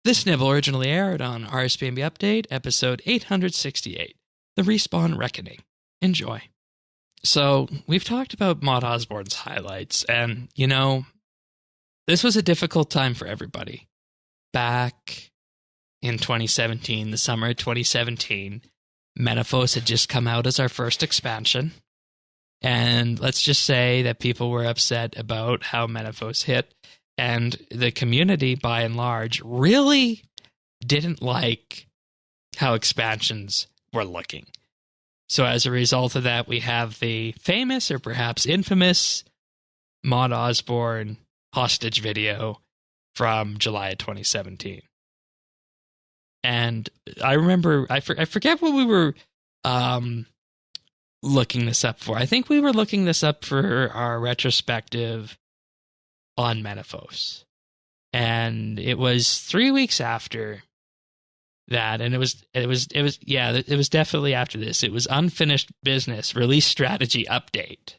This nibble originally aired on RSBANDB Update, episode 868, The Respawn Reckoning. Enjoy. So, we've talked about Mod Osborne's highlights, and, you know, this was a difficult time for everybody. Back in 2017, the summer of 2017, Menaphos had just come out as our first expansion, and let's just say that people were upset about how Menaphos hit, and the community, by and large, really didn't like how expansions were looking. So as a result of that, we have the famous, or perhaps infamous, Mod Osborne hostage video from July of 2017. And I remember, I forget what we were looking this up for. I think we were looking this up for our retrospective on Menaphos. And it was 3 weeks after that, and it was definitely after this. It was Unfinished Business Release Strategy Update.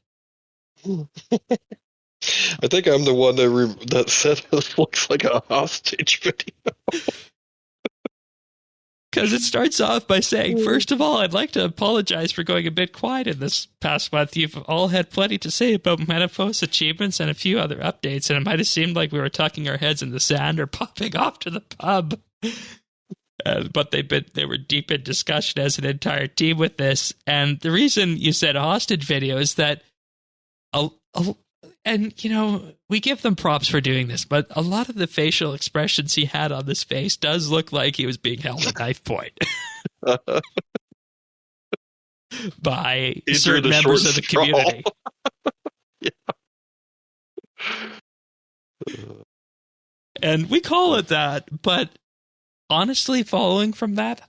I think I'm the one that said it looks like a hostage video. Because it starts off by saying, first of all, I'd like to apologize for going a bit quiet in this past month. You've all had plenty to say about Menaphos achievements and a few other updates, and it might have seemed like we were tucking our heads in the sand or popping off to the pub. But they were deep in discussion as an entire team with this. And the reason you said hostage video is that, and, you know, we give them props for doing this, but a lot of the facial expressions he had on this face does look like he was being held at knife point by certain members of the community. And we call it that, but honestly, following from that,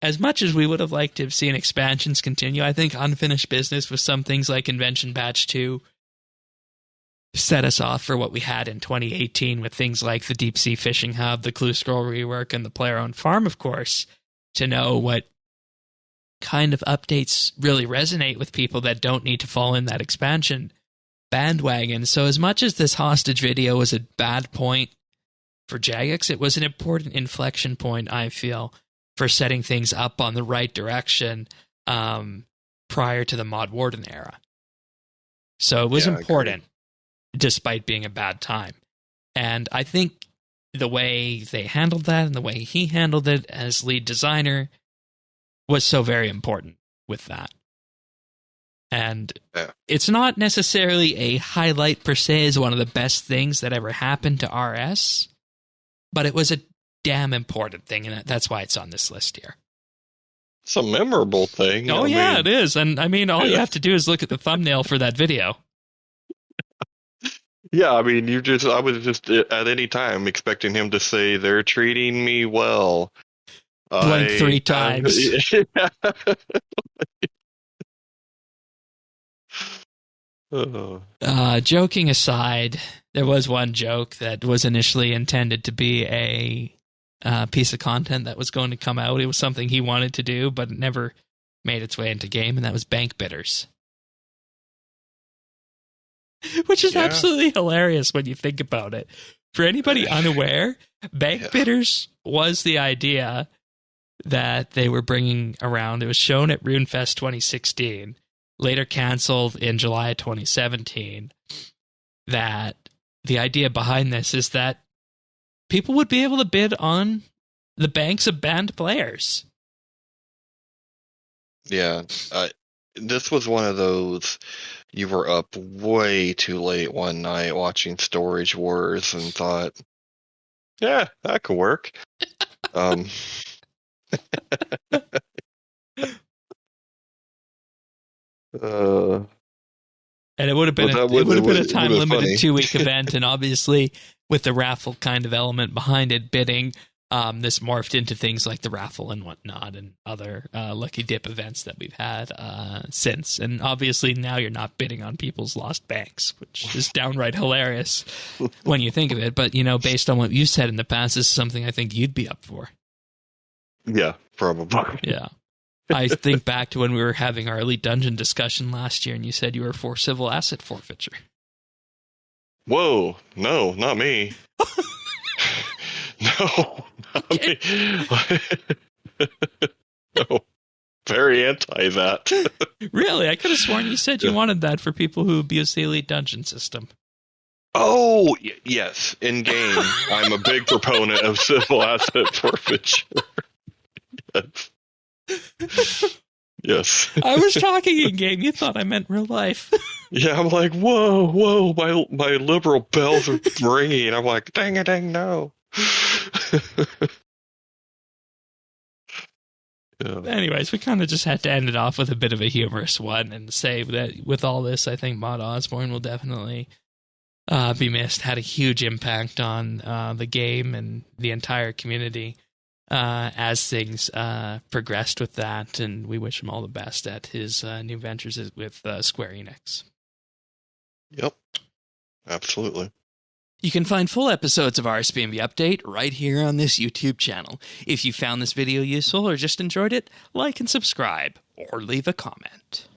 as much as we would have liked to have seen expansions continue, I think Unfinished Business with some things like Invention Batch 2 set us off for what we had in 2018 with things like the Deep Sea Fishing Hub, the Clue Scroll rework, and the player-owned farm, of course, to know what kind of updates really resonate with people that don't need to fall in that expansion bandwagon. So as much as this hostage video was a bad point for Jagex, it was an important inflection point, I feel, for setting things up on the right direction prior to the Mod Warden era. So it was important, despite being a bad time. And I think the way they handled that and the way he handled it as lead designer was so very important with that. And it's not necessarily a highlight per se as one of the best things that ever happened to RS, but it was a damn important thing, and that's why it's on this list here. It's a memorable thing. Oh, it is. And I mean, all you have to do is look at the thumbnail for that video. Yeah, I mean, I was just at any time expecting him to say, "They're treating me well." Blink 3 times. Joking aside, there was one joke that was initially intended to be a piece of content that was going to come out. It was something he wanted to do, but it never made its way into game, and that was bank bidders. Which is absolutely hilarious when you think about it. For anybody unaware, bank bidders was the idea that they were bringing around. It was shown at RuneFest 2016, later canceled in July 2017, that the idea behind this is that people would be able to bid on the banks of banned players. Yeah, this was one of those, you were up way too late one night watching Storage Wars and thought, yeah, that could work. And it would have been a time-limited 2-week event, and obviously with the raffle kind of element behind it, bidding, this morphed into things like the raffle and whatnot, and other Lucky Dip events that we've had since. And obviously now you're not bidding on people's lost banks, which is downright hilarious when you think of it. But, you know, based on what you said in the past, this is something I think you'd be up for. Yeah, probably. Yeah. I think back to when we were having our Elite Dungeon discussion last year, and you said you were for civil asset forfeiture. Whoa, no, not me. No, Okay. I mean, no, very anti that. Really? I could have sworn you said you wanted that for people who abuse the Elite Dungeon system. Oh, yes. In game, I'm a big proponent of civil asset forfeiture. Yes. Yes. I was talking in game. You thought I meant real life. Yeah, I'm like, whoa, my liberal bells are ringing. I'm like, dang it, dang no. Yeah. Anyways, we kind of just had to end it off with a bit of a humorous one and say that with all this, I think Mod Osborne will definitely be missed. Had a huge impact on the game and the entire community as things progressed with that, and we wish him all the best at his new ventures with Square Enix. Yep, absolutely. You can find full episodes of RSBANDB Update right here on this YouTube channel. If you found this video useful or just enjoyed it, like and subscribe, or leave a comment.